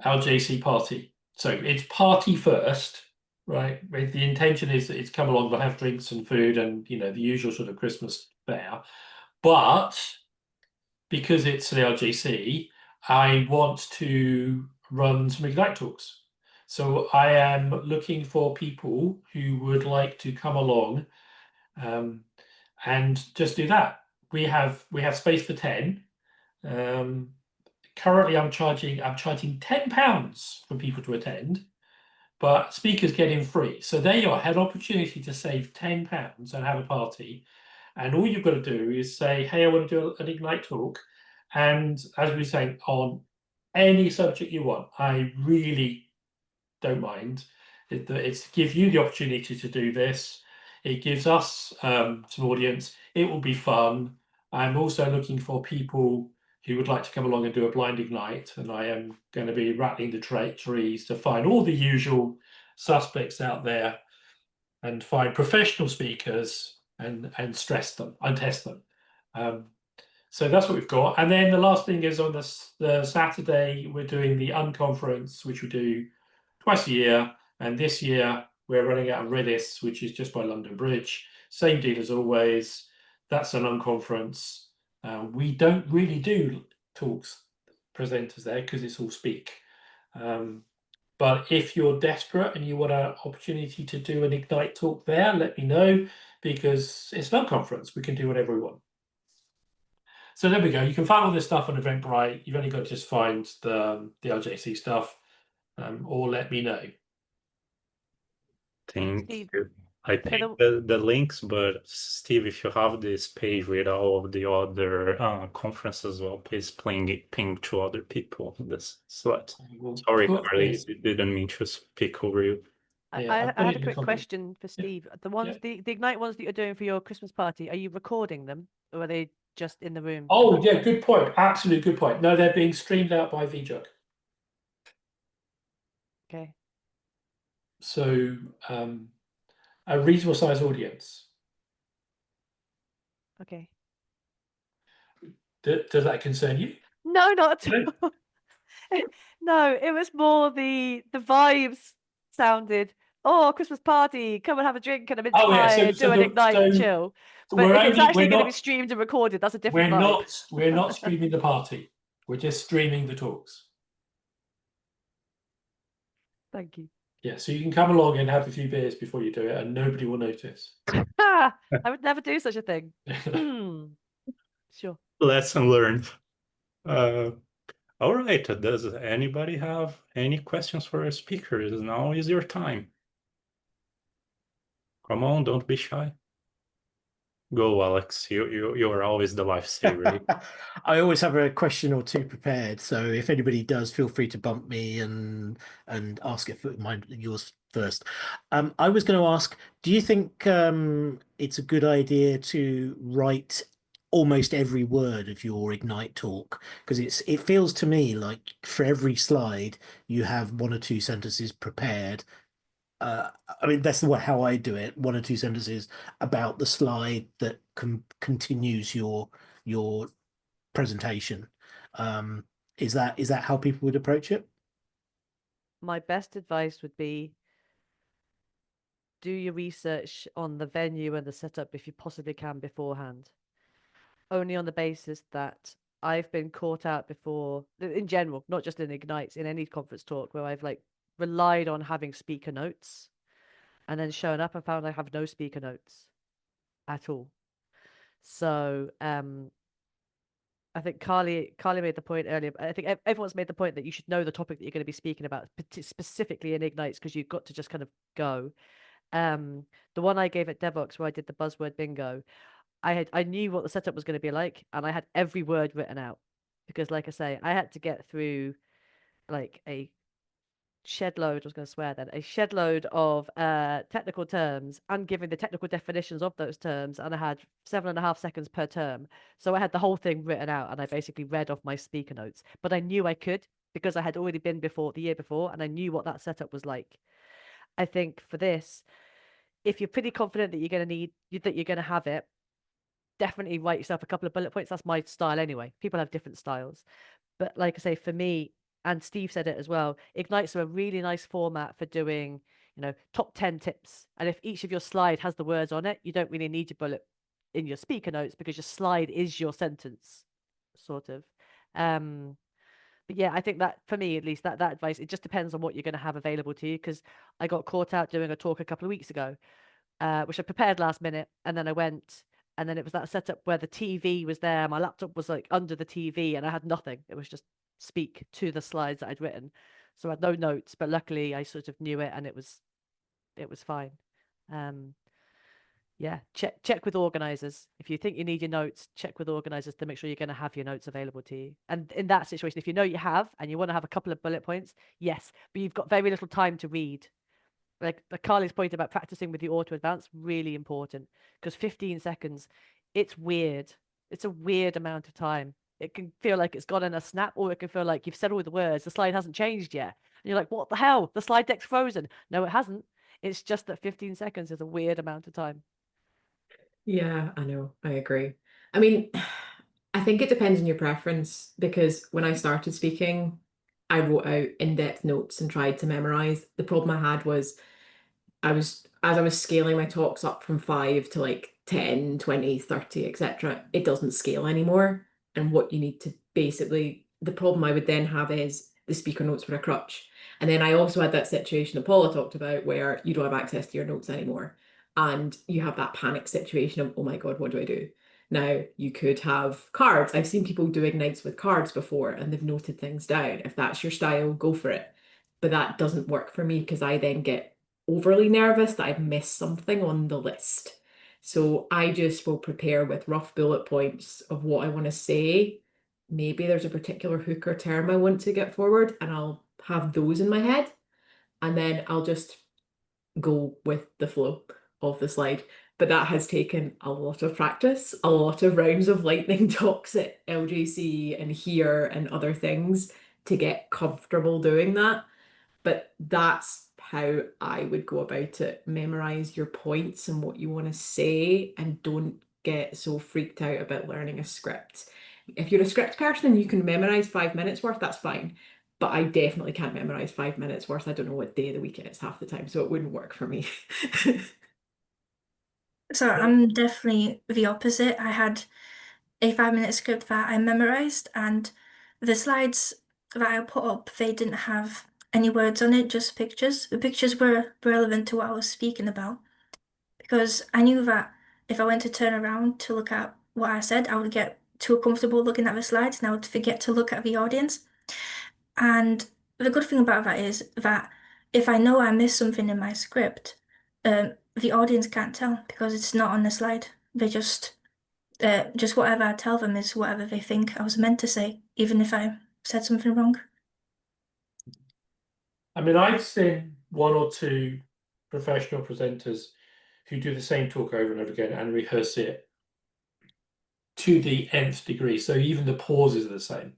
LJC party. So it's party first, right? The intention is that it's come along, we'll have drinks and food and, you know, the usual sort of Christmas fare. But because it's the LJC, I want to run some Ignite talks. So I am looking for people who would like to come along and just do that. We have space for 10. Currently, I'm charging £10 for people to attend, but speakers get in free. So there you are, had opportunity to save £10 and have a party. And all you've got to do is say, hey, I want to do an Ignite talk. And as we were saying, on any subject you want, I really don't mind. It's to give you the opportunity to do this. It gives us some audience. It will be fun. I'm also looking for people who would like to come along and do a blind ignite, and I am going to be rattling the trees to find all the usual suspects out there and find professional speakers and stress them and test them. So that's what we've got. And then the last thing is on the Saturday, we're doing the unconference, which we do twice a year. And this year we're running out of Redis, which is just by London Bridge. Same deal as always. That's an unconference. We don't really do talks, presenters there, because it's all speak. But if you're desperate and you want an opportunity to do an Ignite talk there, let me know, because it's an unconference. We can do whatever we want. So there we go. You can find all this stuff on Eventbrite. You've only got to just find the LJC stuff, or let me know. Thank Steve, you. I pinned the links, but Steve, if you have this page with all of the other conferences as well, please ping to other people this slot. Sorry, Carly, didn't mean to speak over you. I had a quick question for Steve. The ones, the Ignite ones that you're doing for your Christmas party, are you recording them, or are they just in the room? Oh yeah, good point. Absolutely good point. No, they're being streamed out by VJug. Okay. So a reasonable size audience. Okay. Does that concern you? No, not at all. No, it was more the vibes sounded. Oh, Christmas party! Come and have a drink and a mince pie, do an Ignite and chill. But if it's actually going to be streamed and recorded, that's a different vibe. We're not streaming the party. We're just streaming the talks. Thank you. Yeah, so you can come along and have a few beers before you do it, and nobody will notice. I would never do such a thing. Sure. Lesson learned. All right. Does anybody have any questions for our speakers? Now is your time. Come on, don't be shy. Go, Alex. You are always the lifesaver. I always have a question or two prepared, so if anybody does, feel free to bump me and ask it for yours first. I was going to ask, do you think it's a good idea to write almost every word of your Ignite talk? Because it feels to me like for every slide you have one or two sentences prepared. I mean, that's how I do it. One or two sentences about the slide that continues your presentation. Is that how people would approach it? My best advice would be do your research on the venue and the setup if you possibly can beforehand. Only on the basis that I've been caught out before, in general, not just in Ignites, in any conference talk, where I've like relied on having speaker notes and then shown up and found I have no speaker notes at all. So I think Carly made the point earlier. I think everyone's made the point that you should know the topic that you're going to be speaking about, specifically in Ignites, because you've got to just kind of go. The one I gave at DevOps where I did the buzzword bingo, I knew what the setup was going to be like, and I had every word written out because, like I say, I had to get through like a shed load of technical terms and giving the technical definitions of those terms, and I had 7.5 seconds per term, so I had the whole thing written out and I basically read off my speaker notes. But I knew I could because I had already been the year before, and I knew what that setup was like. I think for this, if you're pretty confident that you're going to have it, definitely write yourself a couple of bullet points. That's my style anyway. People have different styles, but like I say, for me, and Steve said it as well, Ignites are a really nice format for doing, top 10 tips. And if each of your slide has the words on it, you don't really need your bullet in your speaker notes because your slide is your sentence, sort of. But yeah, I think that for me, at least, that advice, it just depends on what you're going to have available to you. Because I got caught out doing a talk a couple of weeks ago, which I prepared last minute, and then I went, and then it was that setup where the TV was there, my laptop was like under the TV, and I had nothing. It was just speak to the slides that I'd written, so I had no notes. But luckily, I sort of knew it, and it was fine. Yeah, check with organisers. If you think you need your notes, check with organisers to make sure you're going to have your notes available to you. And in that situation, if you know you have and you want to have a couple of bullet points, yes, but you've got very little time to read. like Carly's point about practicing with the auto advance, really important, because 15 seconds, it's weird. It's a weird amount of time. It can feel like it's gone in a snap, or it can feel like you've said all the words, the slide hasn't changed yet. And you're like, what the hell? The slide deck's frozen. No, it hasn't. It's just that 15 seconds is a weird amount of time. Yeah, I know. I agree. I mean, I think it depends on your preference, because when I started speaking, I wrote out in-depth notes and tried to memorize. The problem I had was as I was scaling my talks up from 5 to like 10, 20, 30, etc., it doesn't scale anymore. And what you need to basically, the problem I would then have is the speaker notes were a crutch. And then I also had that situation that Paula talked about where you don't have access to your notes anymore. And you have that panic situation of, oh my God, what do I do? Now, you could have cards. I've seen people do ignites with cards before and they've noted things down. If that's your style, go for it. But that doesn't work for me because I then get overly nervous that I've missed something on the list. So I just will prepare with rough bullet points of what I want to say. Maybe there's a particular hook or term I want to get forward, and I'll have those in my head. And then I'll just go with the flow of the slide. But that has taken a lot of practice, a lot of rounds of lightning talks at LJC and here and other things to get comfortable doing that. But that's how I would go about it. Memorize your points and what you want to say, and don't get so freaked out about learning a script. If you're a script person and you can memorize 5 minutes worth, that's fine. But I definitely can't memorize 5 minutes worth. I don't know what day of the week it is half the time, so it wouldn't work for me. So I'm definitely the opposite. I had a 5-minute script that I memorized, and the slides that I put up, they didn't have any words on it, just pictures. The pictures were relevant to what I was speaking about, because I knew that if I went to turn around to look at what I said, I would get too comfortable looking at the slides and I would forget to look at the audience. And the good thing about that is that if I know I missed something in my script, the audience can't tell because it's not on the slide. They just whatever I tell them is whatever they think I was meant to say, even if I said something wrong. I mean, I've seen one or two professional presenters who do the same talk over and over again and rehearse it to the nth degree. So even the pauses are the same.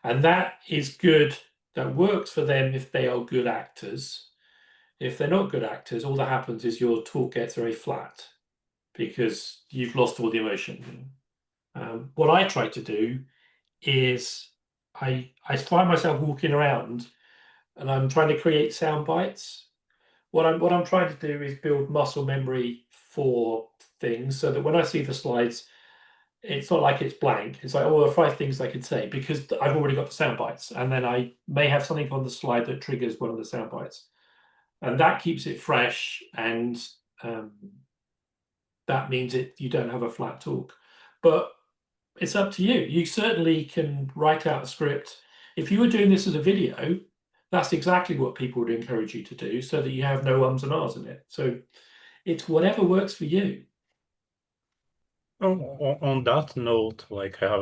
And that is good. That works for them if they are good actors. If they're not good actors, all that happens is your talk gets very flat because you've lost all the emotion. What I try to do is I find myself walking around and I'm trying to create sound bites. What I'm trying to do is build muscle memory for things so that when I see the slides, it's not like it's blank. It's like, oh, there are 5 things I could say because I've already got the sound bites, and then I may have something on the slide that triggers one of the sound bites, and that keeps it fresh, and that means you don't have a flat talk. But it's up to you. You certainly can write out a script. If you were doing this as a video, that's exactly what people would encourage you to do so that you have no ums and ahs in it. So it's whatever works for you. On that note, like I have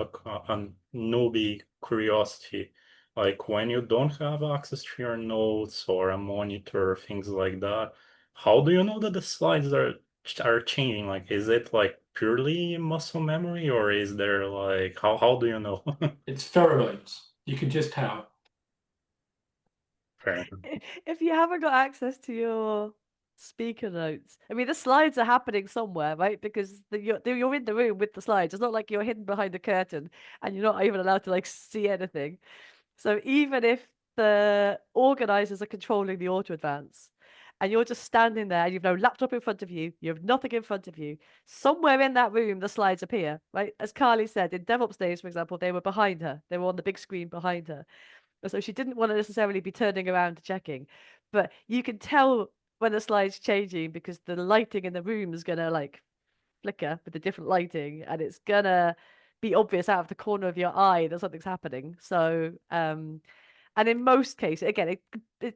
a newbie curiosity. Like when you don't have access to your notes or a monitor, things like that, how do you know that the slides are changing? Like, is it like purely muscle memory, or is there like how do you know? It's pheromones. You can just tell. Fair enough. If you haven't got access to your speaker notes, I mean, the slides are happening somewhere, right? Because you're in the room with the slides. It's not like you're hidden behind a curtain and you're not even allowed to like see anything. So even if the organizers are controlling the auto advance and you're just standing there, you've no laptop in front of you, you have nothing in front of you, somewhere in that room the slides appear, right? As Carly said, in DevOpsDays, for example, they were behind her. They were on the big screen behind her. So she didn't want to necessarily be turning around to checking. But you can tell when the slide's changing because the lighting in the room is going to like flicker with the different lighting, and it's going to be obvious out of the corner of your eye that something's happening. So, and in most cases, again,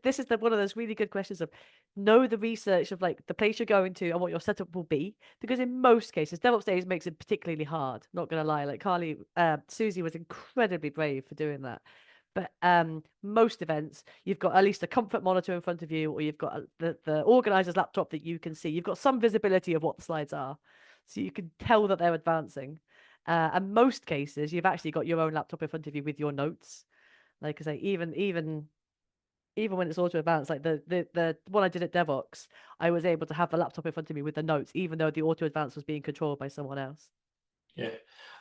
this is one of those really good questions of know the research of like the place you're going to and what your setup will be. Because in most cases, DevOpsDays makes it particularly hard. Not going to lie, like Suzie was incredibly brave for doing that. But most events, you've got at least a comfort monitor in front of you, or you've got the organizer's laptop that you can see. You've got some visibility of what the slides are, so you can tell that they're advancing. And most cases, you've actually got your own laptop in front of you with your notes. Like I say, even when it's auto advanced, like the one I did at DevOps, I was able to have the laptop in front of me with the notes, even though the auto advance was being controlled by someone else. Yeah,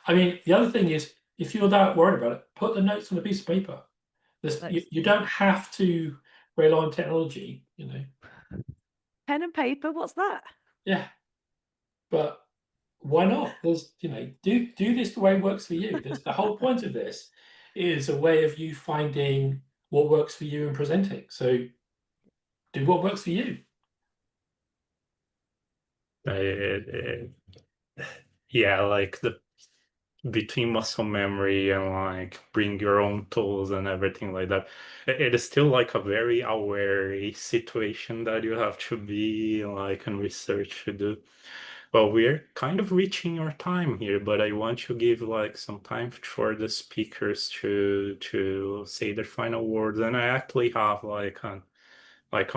I mean, the other thing is, if you're that worried about it, put the notes on a piece of paper. You don't have to rely on technology, you know. Pen and paper, what's that? Yeah, but why not? There's, you know, do this the way it works for you. The whole point of this is a way of you finding what works for you and presenting. So do what works for you. Yeah, like between muscle memory and like bring your own tools and everything like that, it is still like a very aware situation that you have to be like and research to do. Well, we're kind of reaching our time here, but I want to give like some time for the speakers to say their final words, and I actually have like a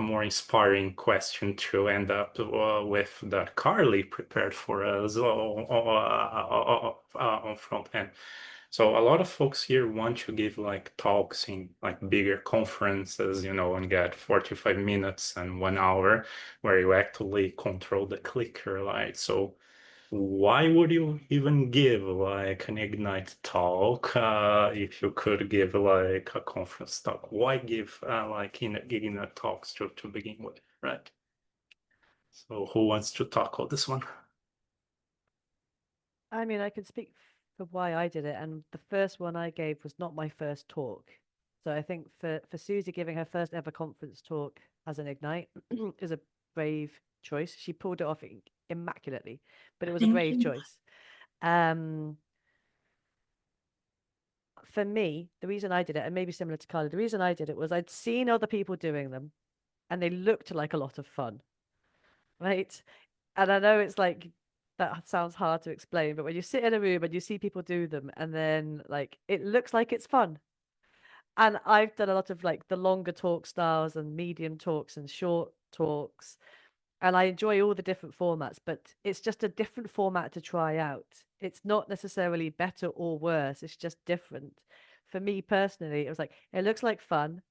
more inspiring question to end up with that Carly prepared for us on front end. So a lot of folks here want to give like talks in like bigger conferences, you know, and get 45 minutes and 1 hour where you actually control the clicker, right? So why would you even give like an Ignite talk if you could give like a conference talk? Why give like Ignite talks to begin with, right? So who wants to tackle this one? I mean, I can speak for why I did it, and the first one I gave was not my first talk. So I think for Suzie giving her first ever conference talk as an Ignite is a brave choice. She pulled it off immaculately, but it was a brave choice. For me, the reason I did it, and maybe similar to Carly, the reason I did it was I'd seen other people doing them, and they looked like a lot of fun, right? And I know it's like, that sounds hard to explain, but when you sit in a room and you see people do them, and then like it looks like it's fun. And I've done a lot of like the longer talk styles and medium talks and short talks, and I enjoy all the different formats, but it's just a different format to try out. It's not necessarily better or worse, it's just different. For me personally, it was like, it looks like fun.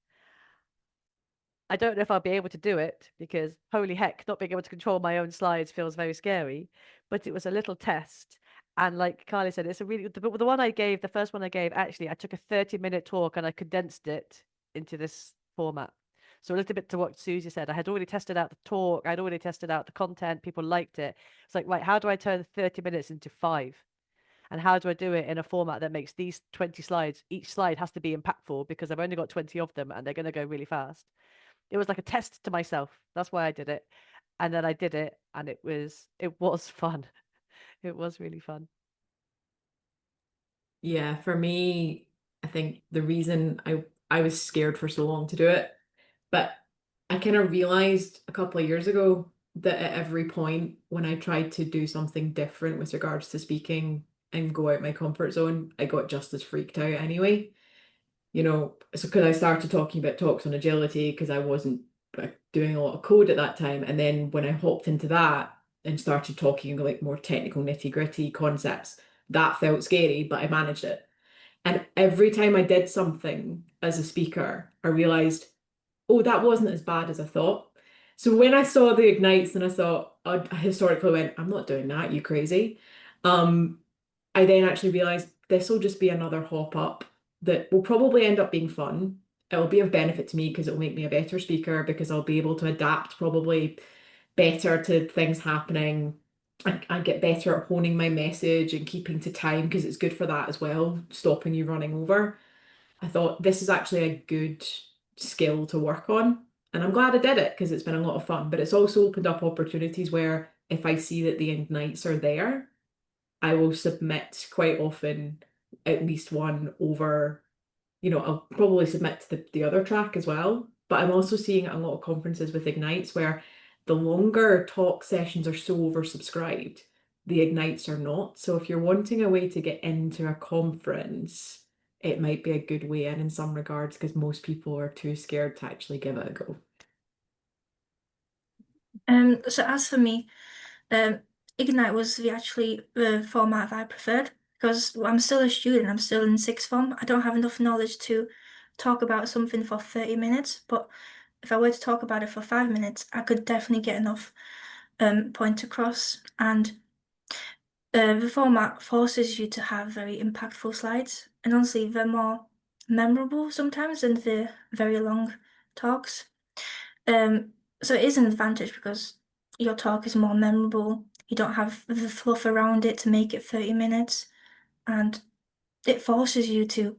I don't know if I'll be able to do it because holy heck, not being able to control my own slides feels very scary, but it was a little test. And like Carly said, it's a really, the one I gave, the first one I gave, actually, I took a 30-minute talk and I condensed it into this format. So a little bit to what Suzie said, I had already tested out the talk, I'd already tested out the content, people liked it. It's like, right, how do I turn 30 minutes into 5? And how do I do it in a format that makes these 20 slides, each slide has to be impactful because I've only got 20 of them and they're going to go really fast. It was like a test to myself. That's why I did it. And then I did it and it was fun. It was really fun. Yeah, for me, I think the reason I was scared for so long to do it, but I kind of realized a couple of years ago that at every point when I tried to do something different with regards to speaking and go out my comfort zone, I got just as freaked out anyway. You know, so because I started talking about talks on agility because I wasn't doing a lot of code at that time, and then when I hopped into that and started talking like more technical nitty-gritty concepts, that felt scary, but I managed it. And every time I did something as a speaker, I realized, oh, that wasn't as bad as I thought. So when I saw the Ignites and I thought, I historically went, I'm not doing that, you crazy. I then actually realized this will just be another hop up that will probably end up being fun. It'll be of benefit to me because it'll make me a better speaker because I'll be able to adapt probably better to things happening. I get better at honing my message and keeping to time because it's good for that as well, stopping you running over. I thought this is actually a good skill to work on. And I'm glad I did it because it's been a lot of fun. But it's also opened up opportunities where if I see that the ignites are there, I will submit quite often at least one over, you know, I'll probably submit to the other track as well. But I'm also seeing a lot of conferences with ignites where the longer talk sessions are so oversubscribed, the ignites are not. So if you're wanting a way to get into a conference, it might be a good way in some regards, because most people are too scared to actually give it a go. So as for me, Ignite was the format I preferred, because I'm still a student, I'm still in sixth form. I don't have enough knowledge to talk about something for 30 minutes, but if I were to talk about it for 5 minutes, I could definitely get enough point across. And the format forces you to have very impactful slides, and honestly, they're more memorable sometimes than the very long talks. So it is an advantage because your talk is more memorable. You don't have the fluff around it to make it 30 minutes, and it forces you to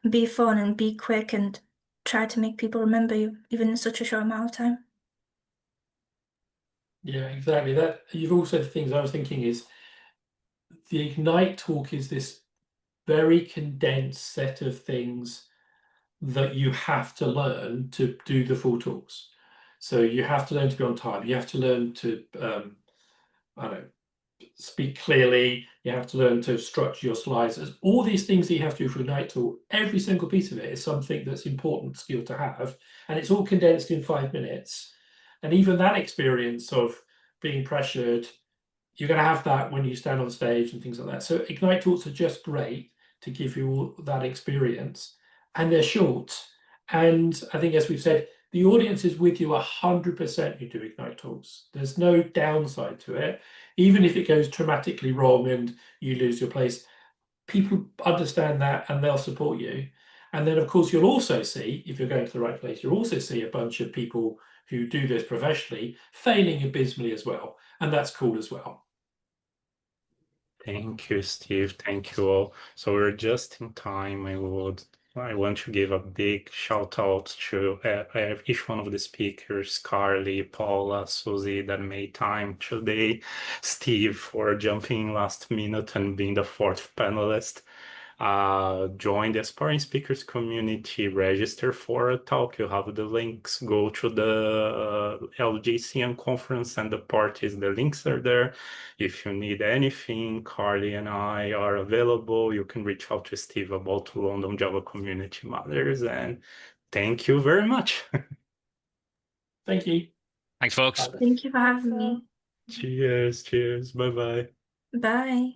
be fun and be quick and try to make people remember you, even in such a short amount of time. Yeah, exactly. That you've all said things I was thinking is the Ignite talk is this very condensed set of things that you have to learn to do the full talks. So you have to learn to be on time. You have to learn to, I don't know, speak clearly. You have to learn to structure your slides. There's all these things that you have to do for Ignite talk. Every single piece of it is something that's important skill to have, and it's all condensed in 5 minutes. And even that experience of being pressured, you're going to have that when you stand on stage and things like that. So Ignite talks are just great to give you all that experience, and they're short. And I think, as we've said, the audience is with you 100% you do Ignite talks. There's no downside to it. Even if it goes dramatically wrong and you lose your place, people understand that and they'll support you. And then, of course, you'll also see, if you're going to the right place, you'll also see a bunch of people who do this professionally failing abysmally as well. And that's cool as well. Thank you, Steve. Thank you all. So we're just in time. I want to give a big shout out to each one of the speakers, Carly, Paula, Suzie, that made time today, Steve for jumping in last minute and being the fourth panelist. Join the aspiring speakers community, register for a talk. You have the links. Go to the LGCN conference and the parties. The links are there. If you need anything, Carly and I are available. You can reach out to Steve about London Java Community Matters. And thank you very much. Thank you. Thanks, folks. Bye. Thank you for having Thanks, me. Cheers. Cheers. Bye-bye. Bye.